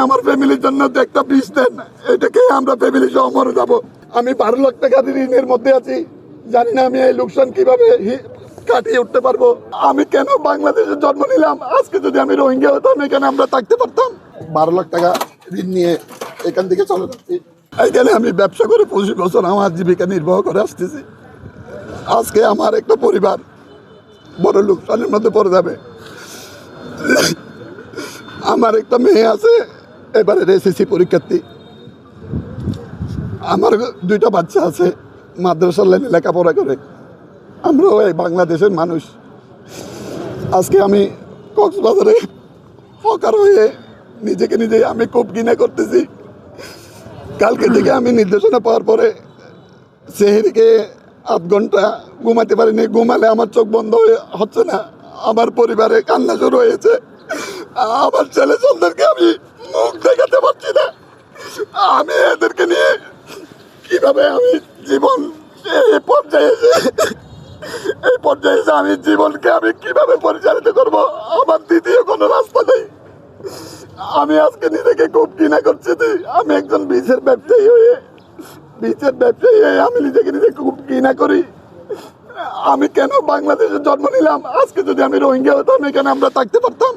আমার ফ্যামিলির জন্য তো একটা বিষ দেন, এটাকে আমরা ফ্যামিলি সহ মরে যাবো। আমি 12 লাখ টাকা ঋণের মধ্যে আছি, জানি না আমি এই লোকসান কিভাবে কাটিয়ে উঠতে পারবো। আমি কেন বাংলাদেশে জন্ম নিলাম? আজকে যদি আমি রোহিঙ্গা হতাম এখানে আমরা থাকতে পারতাম। 12 লাখ টাকা ঋণ নিয়ে এখান থেকে চলে যাচ্ছি। এখানে আমি ব্যবসা করে 25 বছর আমার জীবিকা নির্বাহ করে আসতেছি। আজকে আমার একটা পরিবার বড় লোকসানের মধ্যে পড়ে যাবে। আমার একটা মেয়ে আছে এবারে এসএসসি পরীক্ষার্থী, আমার 2টা বাচ্চা আছে মাদ্রাসার লাইনে লেখাপড়া করে। আমরাও এই বাংলাদেশের মানুষ। আজকে আমি কক্সবাজারে হকার হয়ে নিজেকে নিজে আমি খুব ঘৃণা করতেছি। কালকে থেকে আমি নির্দেশনা পাওয়ার পরে সেহেরিকে 8 ঘন্টা ঘুমাতে পারিনি। ঘুমালে আমার চোখ বন্ধ হচ্ছে না, আমার পরিবারে কান্না শুরু হয়েছে। আমার ছেলে সন্তানকে আমি মুখ দেখাতে পারছি না। আমি এদেরকে নিয়ে কিভাবে আমি জীবন এই পর্যায়ে এসে আমি জীবনকে আমি কিভাবে পরিচালিত করব? আমার দ্বিতীয় কোনো রাস্তা নেই। আমি আজকে নিজেকে খুব ঘৃণা করছি। আমি একজন বীজের ব্যবসায়ী হয়ে আমি নিজেকে নিজে খুব ঘৃণা করি। আমি কেন বাংলাদেশে জন্ম নিলাম? আজকে যদি আমি রোহিঙ্গা হতাম এখানে আমরা থাকতে পারতাম।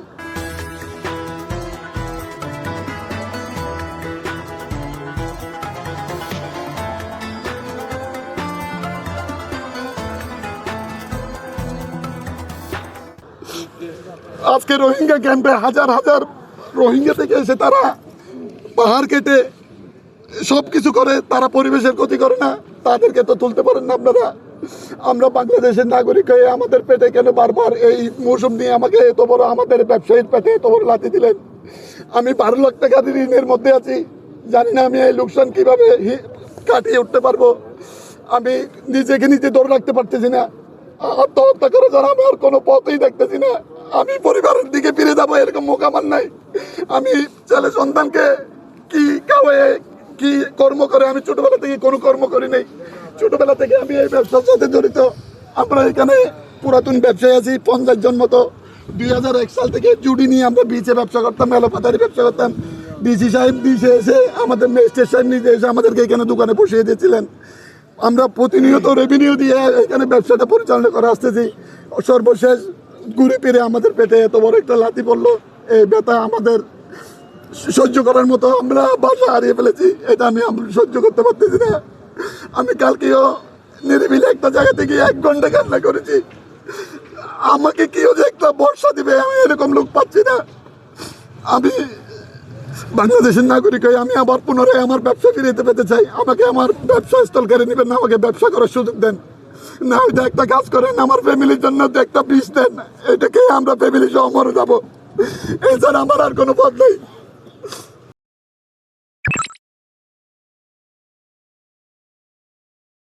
আজকে রোহিঙ্গা ক্যাম্পে হাজার হাজার রোহিঙ্গা থেকে এসে তারা পাহাড় কেটে সব কিছু করে, তারা পরিবেশের ক্ষতি করে না। তাদেরকে তো তুলতে পারেন না আপনারা। আমরা বাংলাদেশের নাগরিক হয়ে আমাদের পেটে কেন বারবার এই মৌসুম নিয়ে আমাকে এত বড়, আমাদের ব্যবসায়ীর পেটে এত বড় লাথি দিলেন? আমি 12 লাখ টাকা ঋণের মধ্যে আছি, জানি না আমি এই লোকসান কিভাবে কাটিয়ে উঠতে পারবো। আমি নিজেকে নিজে ধরে রাখতে পারতেছি না। আত্মহত্যা করে যারা আমি আর কোনো পথই দেখতেছি না। আমি পরিবারের দিকে ফিরে যাবো এরকম মুখ আমার নাই। আমি ছেলে সন্তানকে কি খাওয়ায় কি কর্ম করে? আমি ছোটবেলা থেকে কোনো কর্ম করি নাই। ছোটবেলা থেকে আমি এই ব্যবসার সাথে জড়িত। আমরা এখানে পুরাতন ব্যবসায়ী আছি 50 জন মতো। 2001 সাল থেকে জুডি নিয়ে আমরা বিচে ব্যবসা করতাম, এলোপাতারি ব্যবসা করতাম। ডিসি সাহেব ডিসে এসে, আমাদের ম্যাজিস্ট্রেট সাহেব নিজে এসে আমাদেরকে এখানে দোকানে বসিয়ে দিয়েছিলেন। আমরা প্রতিনিয়ত রেভিনিউ দিয়ে এখানে ব্যবসাটা পরিচালনা করে আসতেছি। সর্বশেষ ঘুরে ফিরে আমাদের পেটে এত বড় একটা লাথি পড়লো। এই ব্যথা আমাদের সহ্য করার মতো আমরা বাসা হারিয়ে ফেলেছি। এটা আমি সহ্য করতে পারতেছি না। আমি কালকেও নিরিবিলি একটা জায়গা থেকে 1 ঘন্টা কান্না করেছি। আমাকে কেউ যে একটা ভরসা দিবে আমি এরকম লোক পাচ্ছি না। আমি বাংলাদেশের নাগরিক হয়ে আমি আবার পুনরায় আমার ব্যবসা ফিরে পেতে চাই। আমাকে আমার ব্যবসা স্থল কেড়ে নেবেন না, আমাকে ব্যবসা করার সুযোগ দেন না। ওইটা একটা কাজ করেন, আমার ফ্যামিলির জন্য তো একটা বিষ দেন, এটাকে আমরা ফ্যামিলি সহ মরে যাবো। এছাড়া আমার আর কোনো পথ নেই।